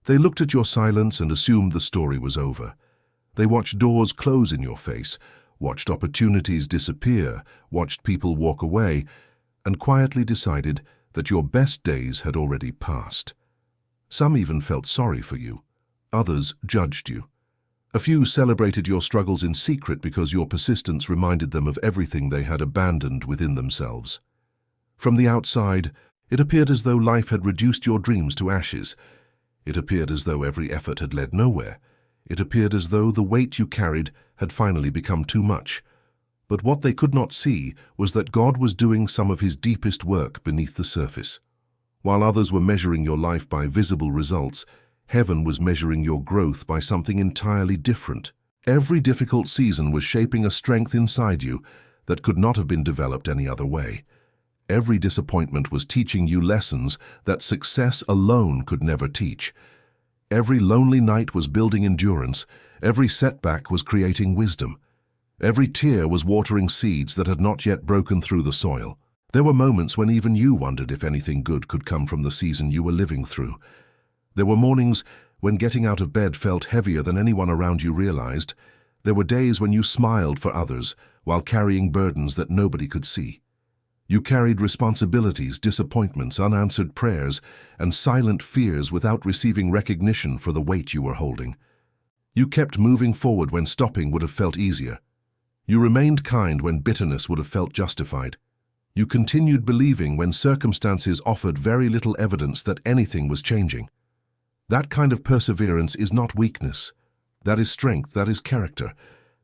They looked at your silence and assumed the story was over. They watched doors close in your face, watched opportunities disappear, watched people walk away, and quietly decided that your best days had already passed. Some even felt sorry for you. Others judged you. A few celebrated your struggles in secret because your persistence reminded them of everything they had abandoned within themselves. From the outside, it appeared as though life had reduced your dreams to ashes. It appeared as though every effort had led nowhere. It appeared as though the weight you carried had finally become too much. But what they could not see was that God was doing some of his deepest work beneath the surface. While others were measuring your life by visible results, heaven was measuring your growth by something entirely different. Every difficult season was shaping a strength inside you that could not have been developed any other way. Every disappointment was teaching you lessons that success alone could never teach. Every lonely night was building endurance. Every setback was creating wisdom. Every tear was watering seeds that had not yet broken through the soil. There were moments when even you wondered if anything good could come from the season you were living through. There were mornings when getting out of bed felt heavier than anyone around you realized. There were days when you smiled for others while carrying burdens that nobody could see. You carried responsibilities, disappointments, unanswered prayers, and silent fears without receiving recognition for the weight you were holding. You kept moving forward when stopping would have felt easier. You remained kind when bitterness would have felt justified. You continued believing when circumstances offered very little evidence that anything was changing. That kind of perseverance is not weakness. That is strength, that is character.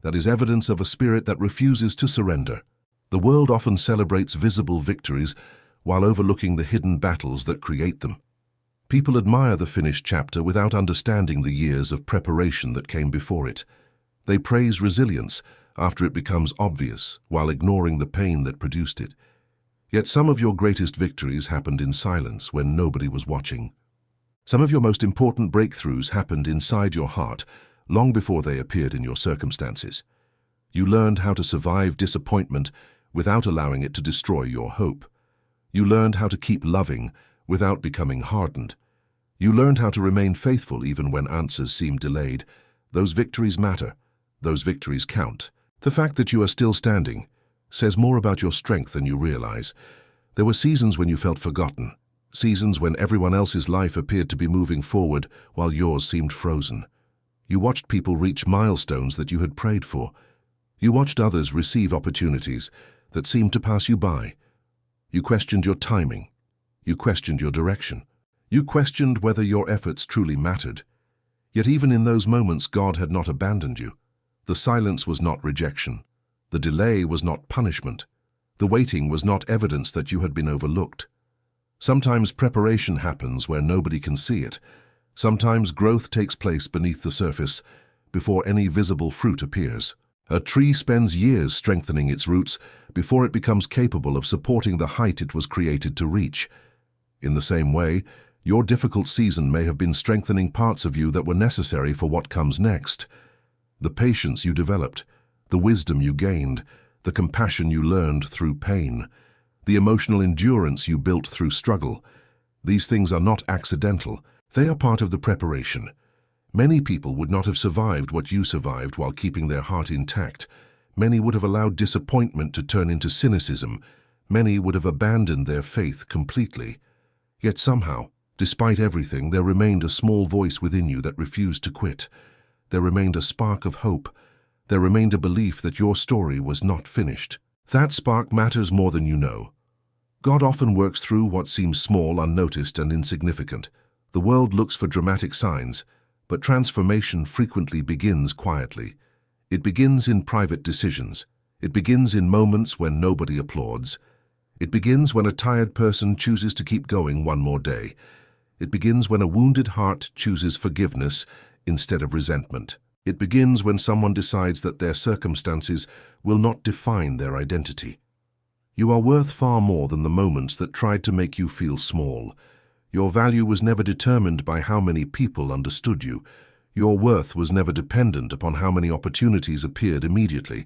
That is evidence of a spirit that refuses to surrender. The world often celebrates visible victories while overlooking the hidden battles that create them. People admire the finished chapter without understanding the years of preparation that came before it. They praise resilience after it becomes obvious, while ignoring the pain that produced it. Yet some of your greatest victories happened in silence when nobody was watching. Some of your most important breakthroughs happened inside your heart, long before they appeared in your circumstances. You learned how to survive disappointment without allowing it to destroy your hope. You learned how to keep loving without becoming hardened. You learned how to remain faithful even when answers seemed delayed. Those victories matter. Those victories count. The fact that you are still standing says more about your strength than you realize. There were seasons when you felt forgotten, seasons when everyone else's life appeared to be moving forward while yours seemed frozen. You watched people reach milestones that you had prayed for. You watched others receive opportunities that seemed to pass you by. You questioned your timing. You questioned your direction. You questioned whether your efforts truly mattered. Yet even in those moments, God had not abandoned you. The silence was not rejection. The delay was not punishment. The waiting was not evidence that you had been overlooked. Sometimes preparation happens where nobody can see it. Sometimes growth takes place beneath the surface before any visible fruit appears. A tree spends years strengthening its roots before it becomes capable of supporting the height it was created to reach. In the same way, your difficult season may have been strengthening parts of you that were necessary for what comes next. The patience you developed, the wisdom you gained, the compassion you learned through pain, the emotional endurance you built through struggle. These things are not accidental. They are part of the preparation. Many people would not have survived what you survived while keeping their heart intact. Many would have allowed disappointment to turn into cynicism. Many would have abandoned their faith completely. Yet somehow, despite everything, there remained a small voice within you that refused to quit. There remained a spark of hope. There remained a belief that your story was not finished. That spark matters more than you know. God often works through what seems small, unnoticed, and insignificant. The world looks for dramatic signs, but transformation frequently begins quietly. It begins in private decisions. It begins in moments when nobody applauds. It begins when a tired person chooses to keep going one more day. It begins when a wounded heart chooses forgiveness instead of resentment. It begins when someone decides that their circumstances will not define their identity. You are worth far more than the moments that tried to make you feel small. Your value was never determined by how many people understood you. Your worth was never dependent upon how many opportunities appeared immediately.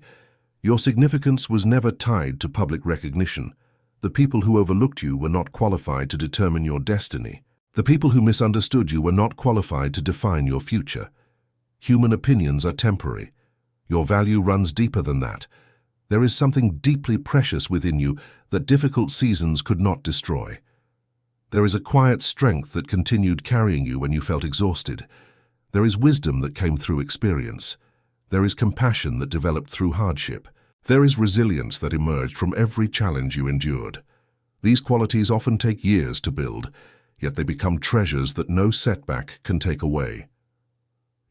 Your significance was never tied to public recognition. The people who overlooked you were not qualified to determine your destiny. The people who misunderstood you were not qualified to define your future. Human opinions are temporary. Your value runs deeper than that. There is something deeply precious within you that difficult seasons could not destroy. There is a quiet strength that continued carrying you when you felt exhausted. There is wisdom that came through experience. There is compassion that developed through hardship. There is resilience that emerged from every challenge you endured. These qualities often take years to build, yet they become treasures that no setback can take away.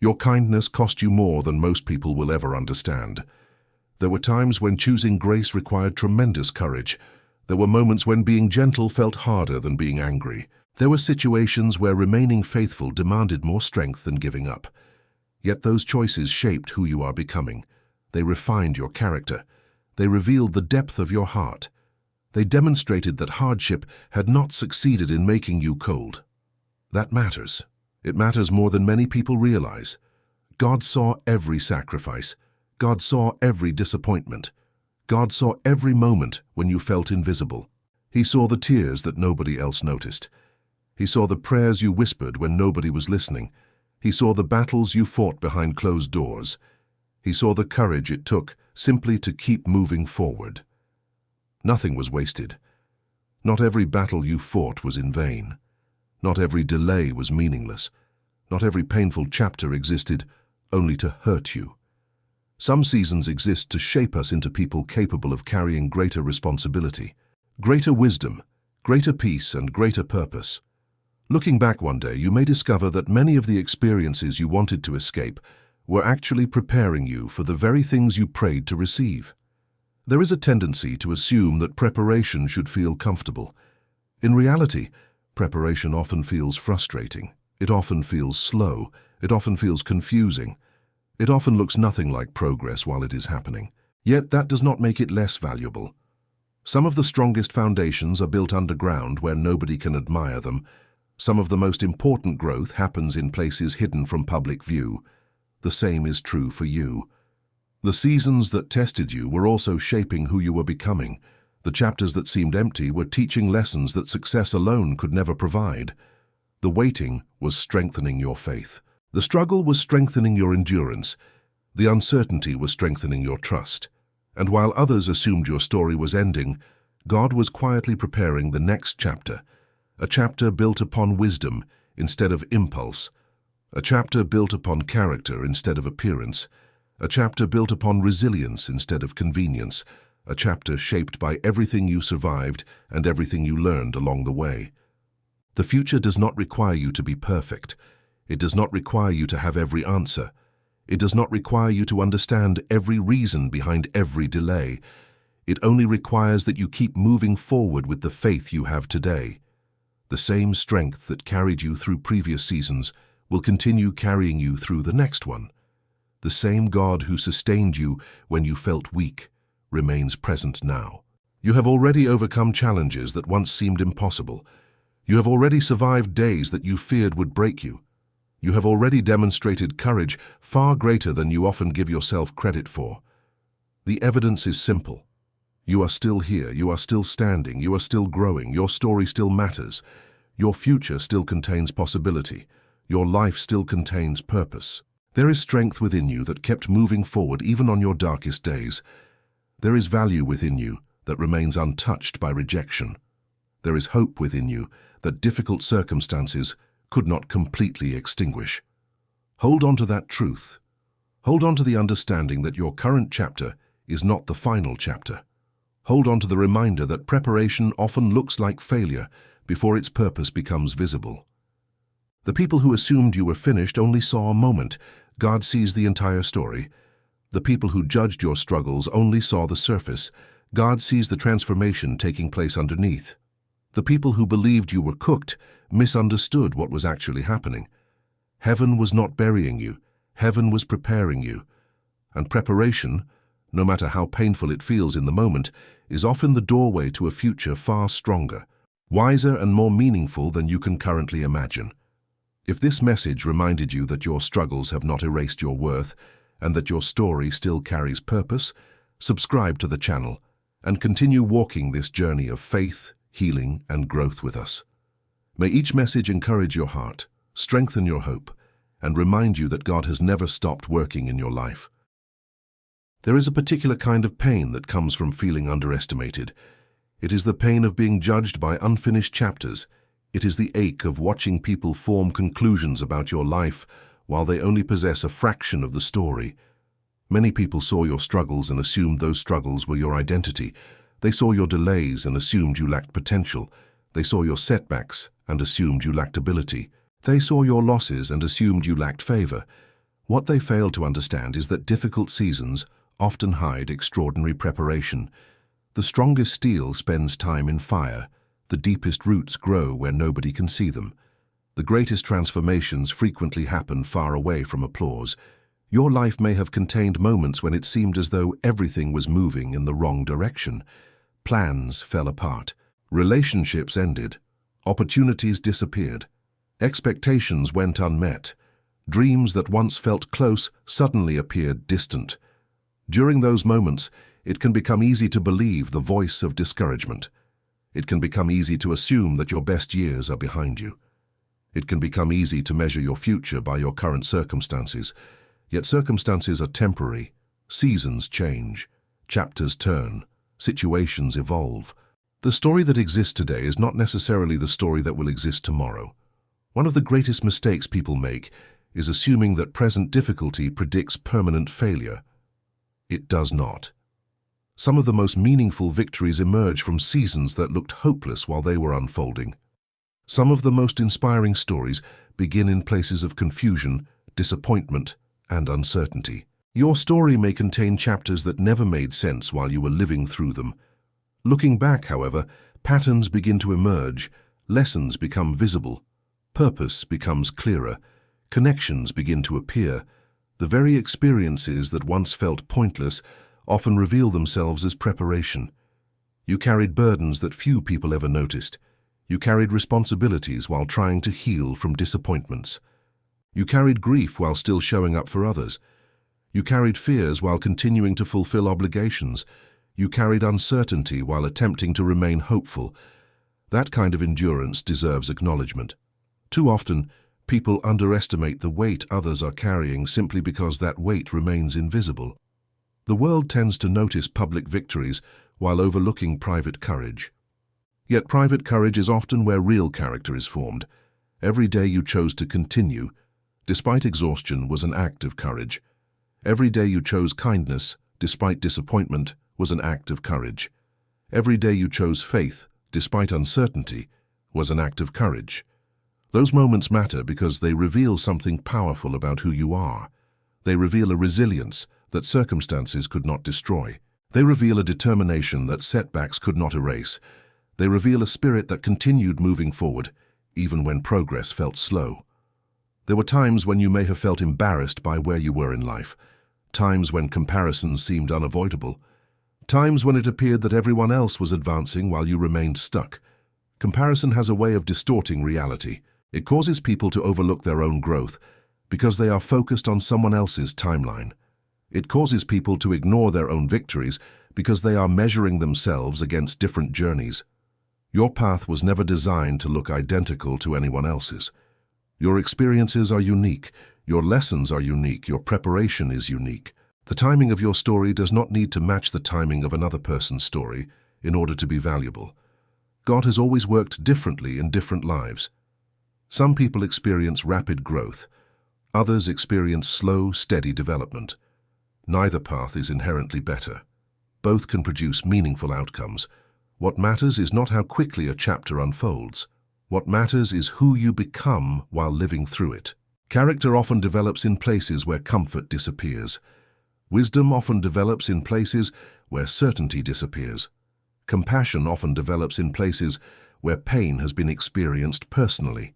Your kindness cost you more than most people will ever understand. There were times when choosing grace required tremendous courage. There were moments when being gentle felt harder than being angry. There were situations where remaining faithful demanded more strength than giving up. Yet those choices shaped who you are becoming. They refined your character. They revealed the depth of your heart. They demonstrated that hardship had not succeeded in making you cold. That matters. It matters more than many people realize. God saw every sacrifice. God saw every disappointment. God saw every moment when you felt invisible. He saw the tears that nobody else noticed. He saw the prayers you whispered when nobody was listening. He saw the battles you fought behind closed doors. He saw the courage it took simply to keep moving forward. Nothing was wasted. Not every battle you fought was in vain. Not every delay was meaningless. Not every painful chapter existed only to hurt you. Some seasons exist to shape us into people capable of carrying greater responsibility, greater wisdom, greater peace, and greater purpose. Looking back one day, you may discover that many of the experiences you wanted to escape were actually preparing you for the very things you prayed to receive. There is a tendency to assume that preparation should feel comfortable. In reality, preparation often feels frustrating. It often feels slow. It often feels confusing. It often looks nothing like progress while it is happening. Yet that does not make it less valuable. Some of the strongest foundations are built underground where nobody can admire them. Some of the most important growth happens in places hidden from public view. The same is true for you. The seasons that tested you were also shaping who you were becoming. The chapters that seemed empty were teaching lessons that success alone could never provide. The waiting was strengthening your faith. The struggle was strengthening your endurance. The uncertainty was strengthening your trust. And while others assumed your story was ending, God was quietly preparing the next chapter, a chapter built upon wisdom instead of impulse, a chapter built upon character instead of appearance, a chapter built upon resilience instead of convenience, a chapter shaped by everything you survived and everything you learned along the way. The future does not require you to be perfect. It does not require you to have every answer. It does not require you to understand every reason behind every delay. It only requires that you keep moving forward with the faith you have today. The same strength that carried you through previous seasons will continue carrying you through the next one. The same God who sustained you when you felt weak remains present now. You have already overcome challenges that once seemed impossible. You have already survived days that you feared would break you. You have already demonstrated courage far greater than you often give yourself credit for. The evidence is simple. You are still here, you are still standing, you are still growing, your story still matters. Your future still contains possibility. Your life still contains purpose. There is strength within you that kept moving forward even on your darkest days. There is value within you that remains untouched by rejection. There is hope within you that difficult circumstances could not completely extinguish. Hold on to that truth. Hold on to the understanding that your current chapter is not the final chapter. Hold on to the reminder that preparation often looks like failure before its purpose becomes visible. The people who assumed you were finished only saw a moment. God sees the entire story. The people who judged your struggles only saw the surface. God sees the transformation taking place underneath. The people who believed you were cooked misunderstood what was actually happening. Heaven was not burying you. Heaven was preparing you. And preparation, no matter how painful it feels in the moment, is often the doorway to a future far stronger, wiser and more meaningful than you can currently imagine. If this message reminded you that your struggles have not erased your worth and that your story still carries purpose, subscribe to the channel and continue walking this journey of faith, healing, and growth with us. May each message encourage your heart, strengthen your hope, and remind you that God has never stopped working in your life. There is a particular kind of pain that comes from feeling underestimated. It is the pain of being judged by unfinished chapters. It is the ache of watching people form conclusions about your life while they only possess a fraction of the story. Many people saw your struggles and assumed those struggles were your identity. They saw your delays and assumed you lacked potential. They saw your setbacks and assumed you lacked ability. They saw your losses and assumed you lacked favor. What they failed to understand is that difficult seasons often hide extraordinary preparation. The strongest steel spends time in fire. The deepest roots grow where nobody can see them. The greatest transformations frequently happen far away from applause. Your life may have contained moments when it seemed as though everything was moving in the wrong direction. Plans fell apart. Relationships ended. Opportunities disappeared. Expectations went unmet. Dreams that once felt close suddenly appeared distant. During those moments, it can become easy to believe the voice of discouragement. It can become easy to assume that your best years are behind you. It can become easy to measure your future by your current circumstances. Yet circumstances are temporary. Seasons change. Chapters turn. Situations evolve. The story that exists today is not necessarily the story that will exist tomorrow. One of the greatest mistakes people make is assuming that present difficulty predicts permanent failure. It does not. Some of the most meaningful victories emerge from seasons that looked hopeless while they were unfolding. Some of the most inspiring stories begin in places of confusion, disappointment, and uncertainty. Your story may contain chapters that never made sense while you were living through them. Looking back, however, patterns begin to emerge, lessons become visible, purpose becomes clearer, connections begin to appear. The very experiences that once felt pointless often reveal themselves as preparation. You carried burdens that few people ever noticed. You carried responsibilities while trying to heal from disappointments. You carried grief while still showing up for others. You carried fears while continuing to fulfill obligations. You carried uncertainty while attempting to remain hopeful. That kind of endurance deserves acknowledgement. Too often, people underestimate the weight others are carrying simply because that weight remains invisible. The world tends to notice public victories while overlooking private courage. Yet private courage is often where real character is formed. Every day you chose to continue, despite exhaustion, was an act of courage. Every day you chose kindness, despite disappointment, was an act of courage. Every day you chose faith, despite uncertainty, was an act of courage. Those moments matter because they reveal something powerful about who you are. They reveal a resilience that circumstances could not destroy. They reveal a determination that setbacks could not erase. They reveal a spirit that continued moving forward, even when progress felt slow. There were times when you may have felt embarrassed by where you were in life, times when comparisons seemed unavoidable, times when it appeared that everyone else was advancing while you remained stuck. Comparison has a way of distorting reality. It causes people to overlook their own growth because they are focused on someone else's timeline. It causes people to ignore their own victories because they are measuring themselves against different journeys. Your path was never designed to look identical to anyone else's. Your experiences are unique, your lessons are unique, your preparation is unique. The timing of your story does not need to match the timing of another person's story in order to be valuable. God has always worked differently in different lives. Some people experience rapid growth, others experience slow, steady development. Neither path is inherently better. Both can produce meaningful outcomes. What matters is not how quickly a chapter unfolds. What matters is who you become while living through it. Character often develops in places where comfort disappears. Wisdom often develops in places where certainty disappears. Compassion often develops in places where pain has been experienced personally.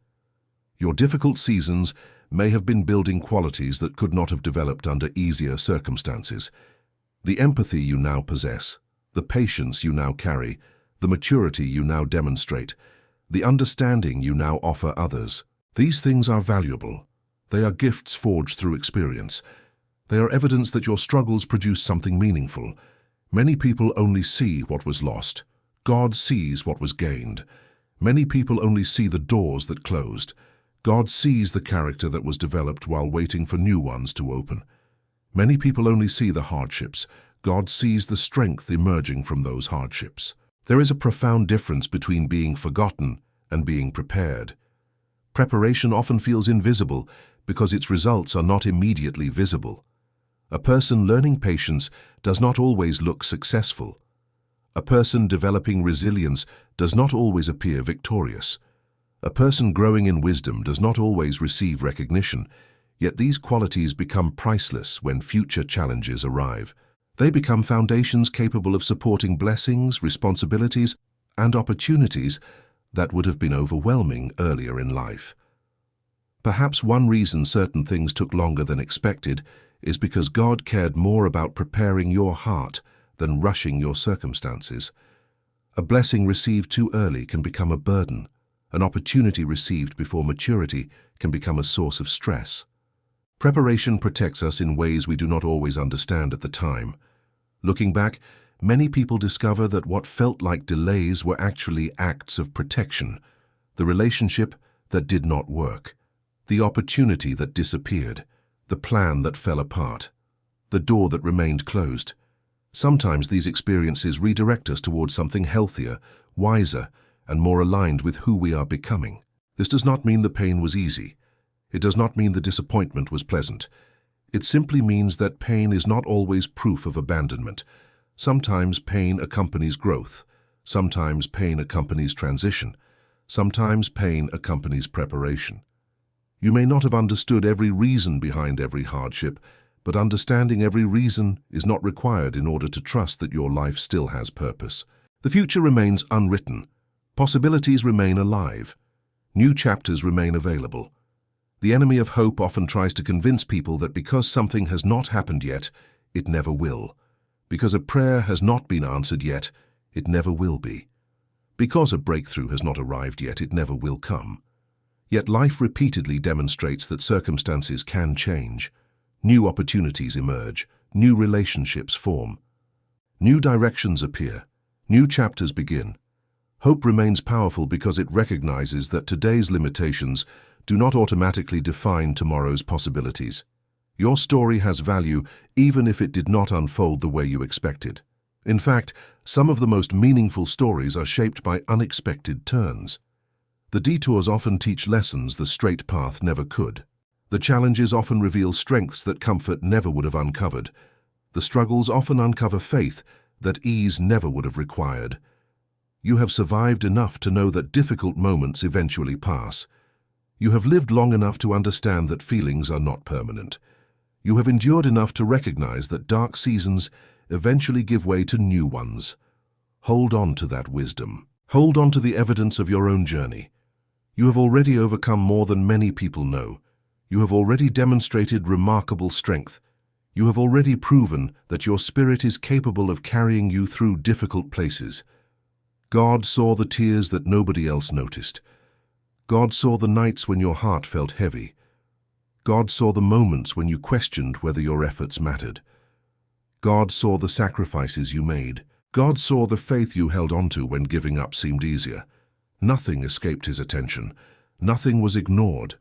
Your difficult seasons may have been building qualities that could not have developed under easier circumstances. The empathy you now possess, the patience you now carry, the maturity you now demonstrate, the understanding you now offer others. These things are valuable. They are gifts forged through experience. They are evidence that your struggles produce something meaningful. Many people only see what was lost. God sees what was gained. Many people only see the doors that closed. God sees the character that was developed while waiting for new ones to open. Many people only see the hardships. God sees the strength emerging from those hardships. There is a profound difference between being forgotten and being prepared. Preparation often feels invisible because its results are not immediately visible. A person learning patience does not always look successful. A person developing resilience does not always appear victorious. A person growing in wisdom does not always receive recognition, yet these qualities become priceless when future challenges arrive. They become foundations capable of supporting blessings, responsibilities, and opportunities that would have been overwhelming earlier in life. Perhaps one reason certain things took longer than expected is because God cared more about preparing your heart than rushing your circumstances. A blessing received too early can become a burden. An opportunity received before maturity can become a source of stress. Preparation protects us in ways we do not always understand at the time. Looking back, many people discover that what felt like delays were actually acts of protection. The relationship that did not work, the opportunity that disappeared, the plan that fell apart, the door that remained closed. Sometimes these experiences redirect us towards something healthier, wiser, and more aligned with who we are becoming. This does not mean the pain was easy. It does not mean the disappointment was pleasant. It simply means that pain is not always proof of abandonment. Sometimes pain accompanies growth. Sometimes pain accompanies transition. Sometimes pain accompanies preparation. You may not have understood every reason behind every hardship, but understanding every reason is not required in order to trust that your life still has purpose. The future remains unwritten. Possibilities remain alive. New chapters remain available. The enemy of hope often tries to convince people that because something has not happened yet, it never will. Because a prayer has not been answered yet, it never will be. Because a breakthrough has not arrived yet, it never will come. Yet life repeatedly demonstrates that circumstances can change. New opportunities emerge. New relationships form. New directions appear. New chapters begin. Hope remains powerful because it recognizes that today's limitations do not automatically define tomorrow's possibilities. Your story has value even if it did not unfold the way you expected. In fact, some of the most meaningful stories are shaped by unexpected turns. The detours often teach lessons the straight path never could. The challenges often reveal strengths that comfort never would have uncovered. The struggles often uncover faith that ease never would have required. You have survived enough to know that difficult moments eventually pass. You have lived long enough to understand that feelings are not permanent. You have endured enough to recognize that dark seasons eventually give way to new ones. Hold on to that wisdom. Hold on to the evidence of your own journey. You have already overcome more than many people know. You have already demonstrated remarkable strength. You have already proven that your spirit is capable of carrying you through difficult places. God saw the tears that nobody else noticed. God saw the nights when your heart felt heavy. God saw the moments when you questioned whether your efforts mattered. God saw the sacrifices you made. God saw the faith you held onto when giving up seemed easier. Nothing escaped his attention. Nothing was ignored.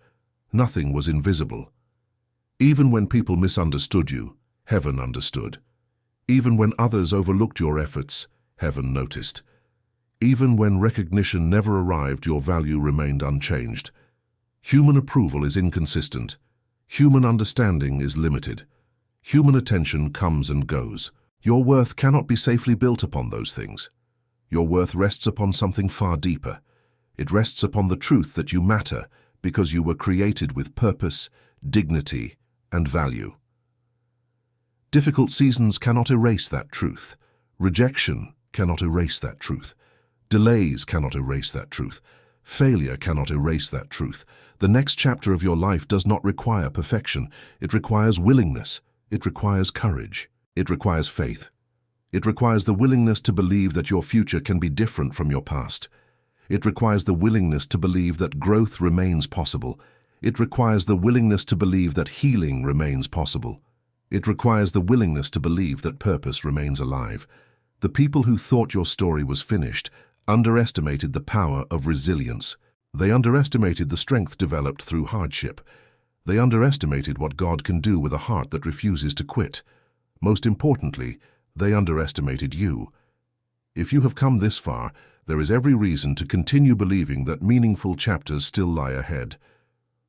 Nothing was invisible. Even when people misunderstood you, heaven understood. Even when others overlooked your efforts, heaven noticed. Even when recognition never arrived, your value remained unchanged. Human approval is inconsistent. Human understanding is limited. Human attention comes and goes. Your worth cannot be safely built upon those things. Your worth rests upon something far deeper. It rests upon the truth that you matter because you were created with purpose, dignity, and value. Difficult seasons cannot erase that truth. Rejection cannot erase that truth. Delays cannot erase that truth. Failure cannot erase that truth. The next chapter of your life does not require perfection. It requires willingness. It requires courage. It requires faith. It requires the willingness to believe that your future can be different from your past. It requires the willingness to believe that growth remains possible. It requires the willingness to believe that healing remains possible. It requires the willingness to believe that purpose remains alive. The people who thought your story was finished underestimated the power of resilience. They underestimated the strength developed through hardship. They underestimated what God can do with a heart that refuses to quit. Most importantly, they underestimated you. If you have come this far, there is every reason to continue believing that meaningful chapters still lie ahead.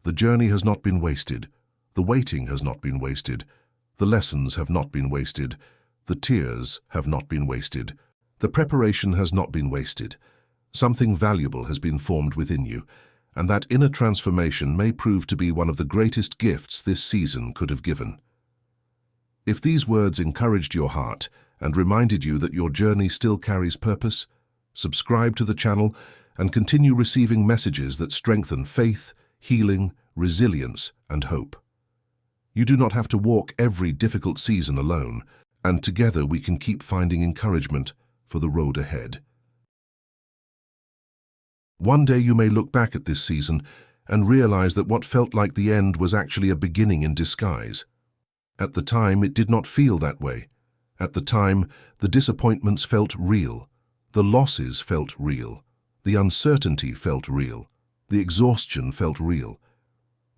The journey has not been wasted. The waiting has not been wasted. The lessons have not been wasted. The tears have not been wasted. The preparation has not been wasted. Something valuable has been formed within you, and that inner transformation may prove to be one of the greatest gifts this season could have given. If these words encouraged your heart and reminded you that your journey still carries purpose, subscribe to the channel and continue receiving messages that strengthen faith, healing, resilience, and hope. You do not have to walk every difficult season alone, and together we can keep finding encouragement for the road ahead. One day you may look back at this season and realize that what felt like the end was actually a beginning in disguise. At the time, it did not feel that way. At the time, the disappointments felt real. The losses felt real. The uncertainty felt real. The exhaustion felt real.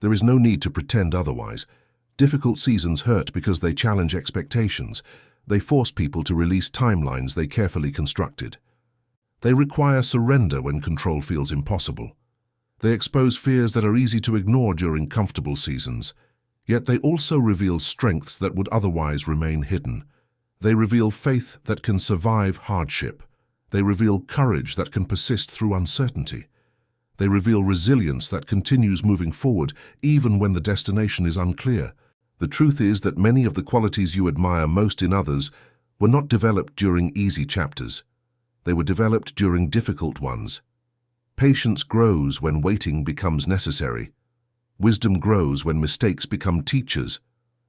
There is no need to pretend otherwise. Difficult seasons hurt because they challenge expectations. They force people to release timelines they carefully constructed. They require surrender when control feels impossible. They expose fears that are easy to ignore during comfortable seasons. Yet they also reveal strengths that would otherwise remain hidden. They reveal faith that can survive hardship. They reveal courage that can persist through uncertainty. They reveal resilience that continues moving forward even when the destination is unclear. The truth is that many of the qualities you admire most in others were not developed during easy chapters. They were developed during difficult ones. Patience grows when waiting becomes necessary. Wisdom grows when mistakes become teachers.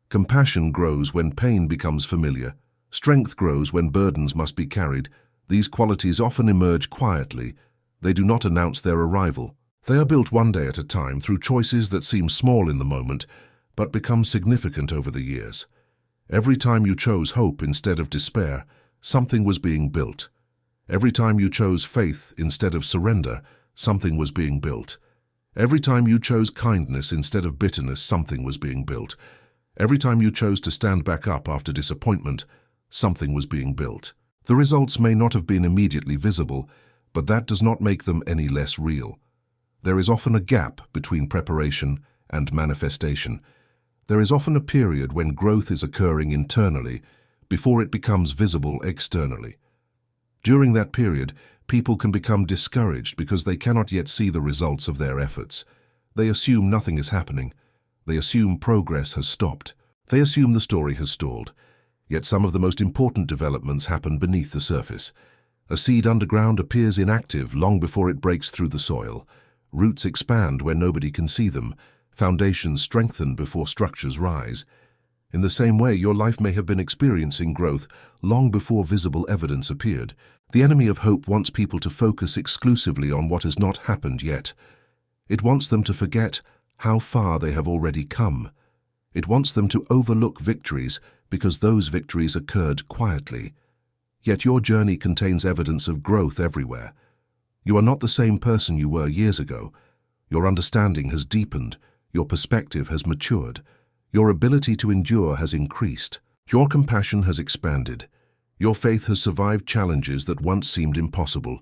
Compassion grows when pain becomes familiar. Strength grows when burdens must be carried. These qualities often emerge quietly. They do not announce their arrival. They are built one day at a time through choices that seem small in the moment, but become significant over the years. Every time you chose hope instead of despair, something was being built. Every time you chose faith instead of surrender, something was being built. Every time you chose kindness instead of bitterness, something was being built. Every time you chose to stand back up after disappointment, something was being built. The results may not have been immediately visible, but that does not make them any less real. There is often a gap between preparation and manifestation. There is often a period when growth is occurring internally before it becomes visible externally. During that period, people can become discouraged because they cannot yet see the results of their efforts. They assume nothing is happening. They assume progress has stopped. They assume the story has stalled. Yet some of the most important developments happen beneath the surface. A seed underground appears inactive long before it breaks through the soil. Roots expand where nobody can see them. Foundations strengthen before structures rise. In the same way, your life may have been experiencing growth long before visible evidence appeared. The enemy of hope wants people to focus exclusively on what has not happened yet. It wants them to forget how far they have already come. It wants them to overlook victories because those victories occurred quietly. Yet your journey contains evidence of growth everywhere. You are not the same person you were years ago. Your understanding has deepened. Your perspective has matured. Your ability to endure has increased. Your compassion has expanded. Your faith has survived challenges that once seemed impossible.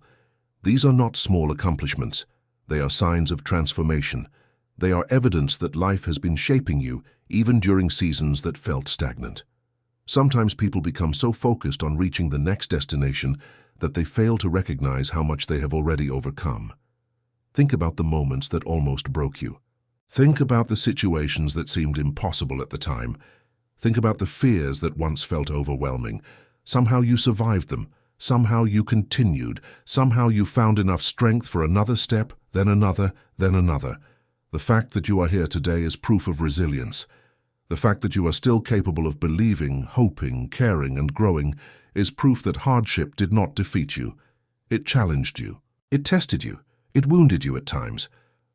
These are not small accomplishments. They are signs of transformation. They are evidence that life has been shaping you, even during seasons that felt stagnant. Sometimes people become so focused on reaching the next destination that they fail to recognize how much they have already overcome. Think about the moments that almost broke you. Think about the situations that seemed impossible at the time. Think about the fears that once felt overwhelming. Somehow you survived them. Somehow you continued. Somehow you found enough strength for another step, then another, then another. The fact that you are here today is proof of resilience. The fact that you are still capable of believing, hoping, caring, and growing is proof that hardship did not defeat you. It challenged you. It tested you. It wounded you at times.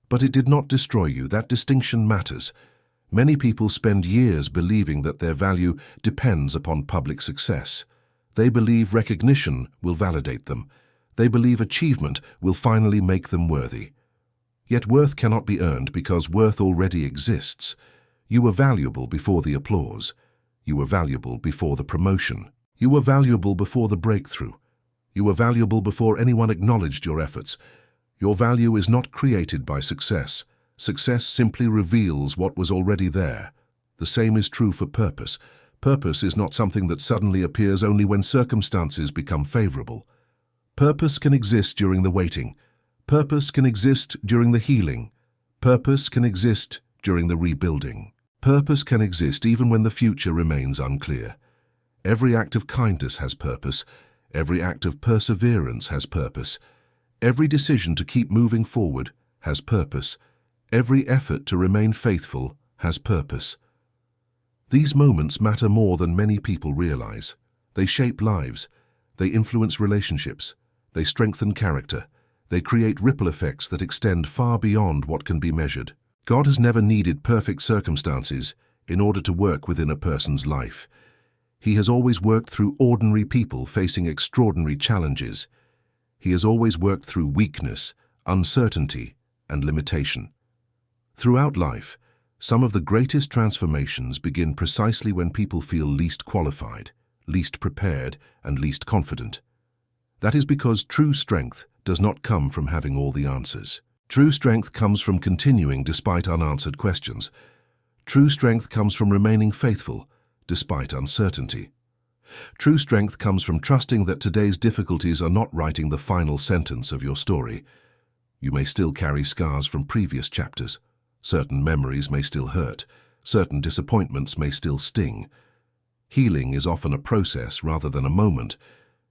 But it did not destroy you. That distinction matters. Many people spend years believing that their value depends upon public success. They believe recognition will validate them. They believe achievement will finally make them worthy. Yet worth cannot be earned because worth already exists. You were valuable before the applause. You were valuable before the promotion. You were valuable before the breakthrough. You were valuable before anyone acknowledged your efforts. Your value is not created by success. Success simply reveals what was already there. The same is true for purpose. Purpose is not something that suddenly appears only when circumstances become favorable. Purpose can exist during the waiting. Purpose can exist during the healing. Purpose can exist during the rebuilding. Purpose can exist even when the future remains unclear. Every act of kindness has purpose. Every act of perseverance has purpose. Every decision to keep moving forward has purpose. Every effort to remain faithful has purpose. These moments matter more than many people realize. They shape lives. They influence relationships. They strengthen character. They create ripple effects that extend far beyond what can be measured. God has never needed perfect circumstances in order to work within a person's life. He has always worked through ordinary people facing extraordinary challenges. He has always worked through weakness, uncertainty, and limitation. Throughout life, some of the greatest transformations begin precisely when people feel least qualified, least prepared, and least confident. That is because true strength does not come from having all the answers. True strength comes from continuing despite unanswered questions. True strength comes from remaining faithful despite uncertainty. True strength comes from trusting that today's difficulties are not writing the final sentence of your story. You may still carry scars from previous chapters. Certain memories may still hurt. Certain disappointments may still sting. Healing is often a process rather than a moment,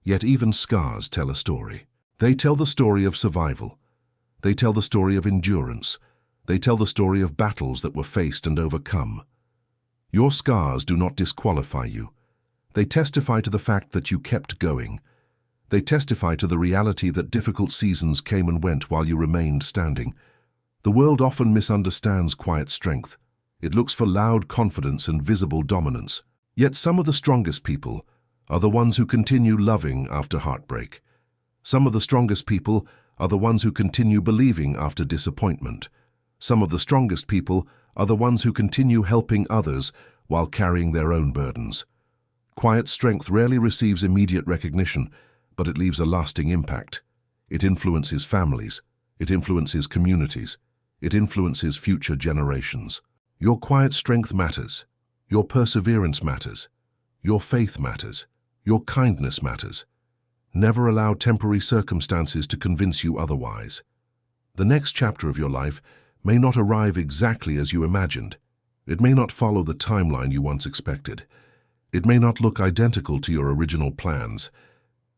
yet even scars tell a story. They tell the story of survival. They tell the story of endurance. They tell the story of battles that were faced and overcome. Your scars do not disqualify you. They testify to the fact that you kept going. They testify to the reality that difficult seasons came and went while you remained standing. The world often misunderstands quiet strength. It looks for loud confidence and visible dominance. Yet some of the strongest people are the ones who continue loving after heartbreak. Some of the strongest people are the ones who continue believing after disappointment. Some of the strongest people are the ones who continue helping others while carrying their own burdens. Quiet strength rarely receives immediate recognition, but it leaves a lasting impact. It influences families. It influences communities. It influences future generations. Your quiet strength matters. Your perseverance matters. Your faith matters. Your kindness matters. Never allow temporary circumstances to convince you otherwise. The next chapter of your life may not arrive exactly as you imagined. It may not follow the timeline you once expected. It may not look identical to your original plans.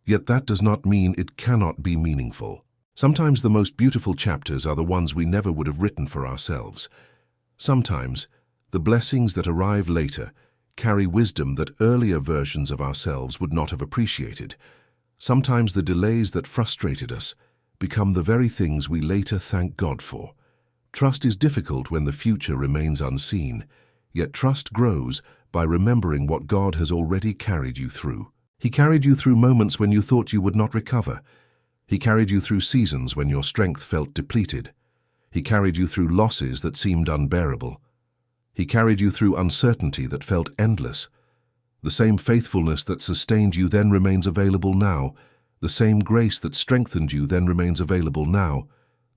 Yet that does not mean it cannot be meaningful. Sometimes the most beautiful chapters are the ones we never would have written for ourselves. Sometimes the blessings that arrive later carry wisdom that earlier versions of ourselves would not have appreciated. Sometimes the delays that frustrated us become the very things we later thank God for. Trust is difficult when the future remains unseen, yet trust grows by remembering what God has already carried you through. He carried you through moments when you thought you would not recover. He carried you through seasons when your strength felt depleted. He carried you through losses that seemed unbearable. He carried you through uncertainty that felt endless. The same faithfulness that sustained you then remains available now. The same grace that strengthened you then remains available now.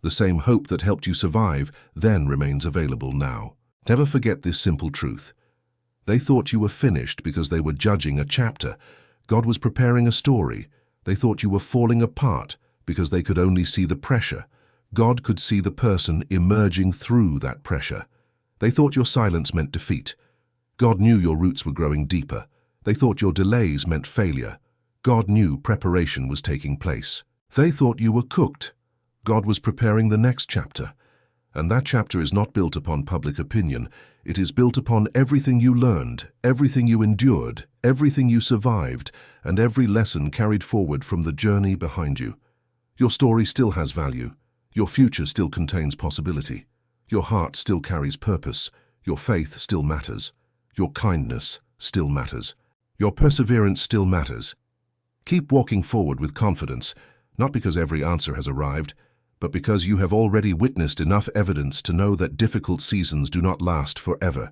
The same hope that helped you survive then remains available now. Never forget this simple truth. They thought you were finished because they were judging a chapter. God was preparing a story. They thought you were falling apart because they could only see the pressure. God could see the person emerging through that pressure. They thought your silence meant defeat. God knew your roots were growing deeper. They thought your delays meant failure. God knew preparation was taking place. They thought you were cooked. God was preparing the next chapter. And that chapter is not built upon public opinion. It is built upon everything you learned, everything you endured, everything you survived, and every lesson carried forward from the journey behind you. Your story still has value. Your future still contains possibility. Your heart still carries purpose. Your faith still matters. Your kindness still matters. Your perseverance still matters. Keep walking forward with confidence, not because every answer has arrived, but because you have already witnessed enough evidence to know that difficult seasons do not last forever.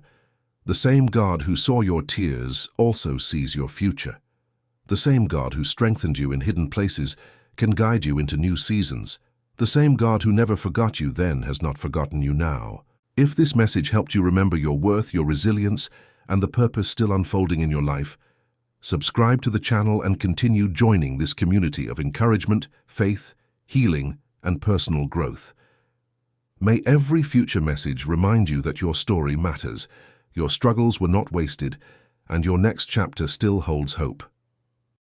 The same God who saw your tears also sees your future. The same God who strengthened you in hidden places can guide you into new seasons. The same God who never forgot you then has not forgotten you now. If this message helped you remember your worth, your resilience, and the purpose still unfolding in your life, subscribe to the channel and continue joining this community of encouragement, faith, healing, and personal growth. May every future message remind you that your story matters, your struggles were not wasted, and your next chapter still holds hope.